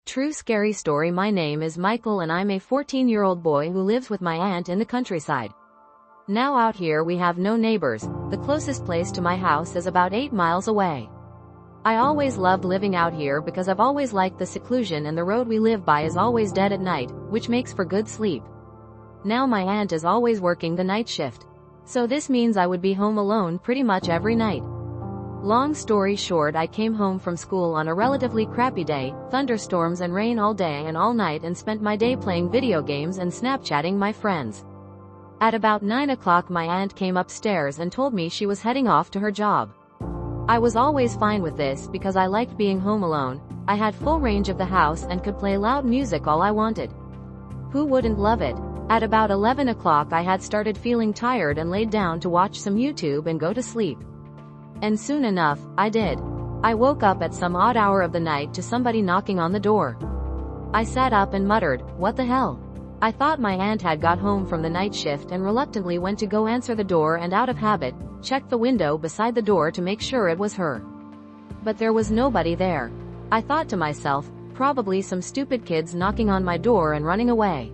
True scary story. My name is Michael and I'm a 14-year-old boy who lives with my aunt in the countryside. Now out here we have no neighbors. The closest place to my house is about 8 miles away. I always loved living out here because I've always liked the seclusion, and the road we live by is always dead at night, which makes for good sleep. Now my aunt is always working the night shift, so this means I would be home alone pretty much every night. Long story short, I came home from school on a relatively crappy day, thunderstorms and rain all day and all night, and spent my day playing video games and Snapchatting my friends. At about 9 o'clock my aunt came upstairs and told me she was heading off to her job. I was always fine with this because I liked being home alone. I had full range of the house and could play loud music all I wanted. Who wouldn't love it? At about 11 o'clock I had started feeling tired and laid down to watch some YouTube and go to sleep. And soon enough, I did. I woke up at some odd hour of the night to somebody knocking on the door. I sat up and muttered, "What the hell?" I thought my aunt had got home from the night shift and reluctantly went to go answer the door, and out of habit, checked the window beside the door to make sure it was her. But there was nobody there. I thought to myself, probably some stupid kids knocking on my door and running away.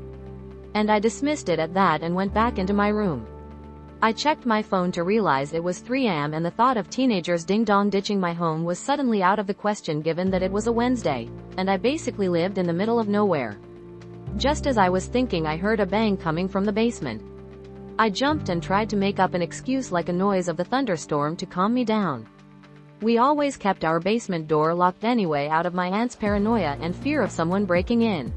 And I dismissed it at that and went back into my room. I checked my phone to realize it was 3 a.m. and the thought of teenagers ding-dong ditching my home was suddenly out of the question, given that it was a Wednesday, and I basically lived in the middle of nowhere. Just as I was thinking, I heard a bang coming from the basement. I jumped and tried to make up an excuse like a noise of the thunderstorm to calm me down. We always kept our basement door locked anyway, out of my aunt's paranoia and fear of someone breaking in.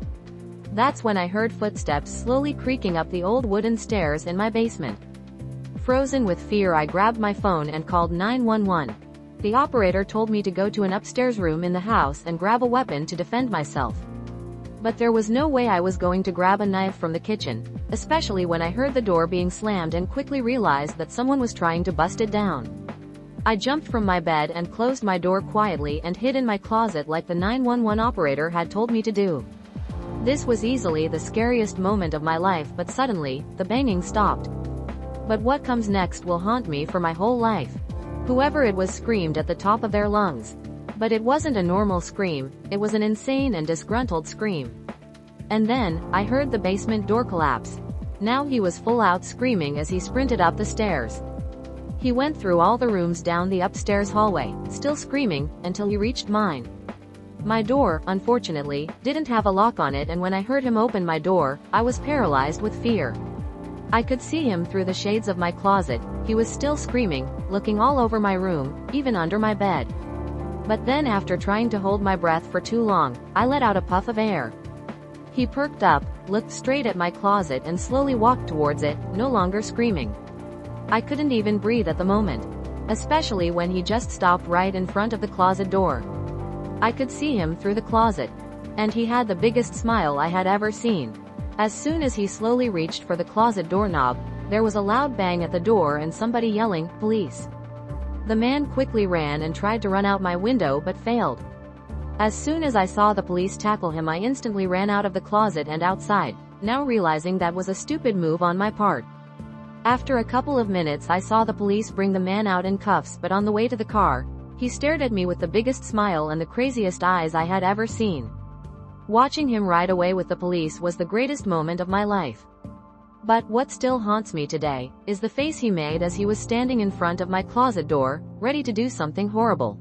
That's when I heard footsteps slowly creaking up the old wooden stairs in my basement. Frozen with fear, I grabbed my phone and called 911. The operator told me to go to an upstairs room in the house and grab a weapon to defend myself. But there was no way I was going to grab a knife from the kitchen, especially when I heard the door being slammed and quickly realized that someone was trying to bust it down. I jumped from my bed and closed my door quietly and hid in my closet like the 911 operator had told me to do. This was easily the scariest moment of my life, but suddenly, the banging stopped. But what comes next will haunt me for my whole life. Whoever it was screamed at the top of their lungs. But it wasn't a normal scream, it was an insane and disgruntled scream. And then, I heard the basement door collapse. Now he was full out screaming as he sprinted up the stairs. He went through all the rooms down the upstairs hallway, still screaming, until he reached mine. My door, unfortunately, didn't have a lock on it, and when I heard him open my door, I was paralyzed with fear. I could see him through the shades of my closet. He was still screaming, looking all over my room, even under my bed. But then, after trying to hold my breath for too long, I let out a puff of air. He perked up, looked straight at my closet and slowly walked towards it, no longer screaming. I couldn't even breathe at the moment, especially when he just stopped right in front of the closet door. I could see him through the closet, and he had the biggest smile I had ever seen. As soon as he slowly reached for the closet doorknob, there was a loud bang at the door and somebody yelling, "Police!" The man quickly ran and tried to run out my window but failed. As soon as I saw the police tackle him, I instantly ran out of the closet and outside, now realizing that was a stupid move on my part. After a couple of minutes I saw the police bring the man out in cuffs, but on the way to the car, he stared at me with the biggest smile and the craziest eyes I had ever seen. Watching him ride away with the police was the greatest moment of my life. But what still haunts me today is the face he made as he was standing in front of my closet door, ready to do something horrible.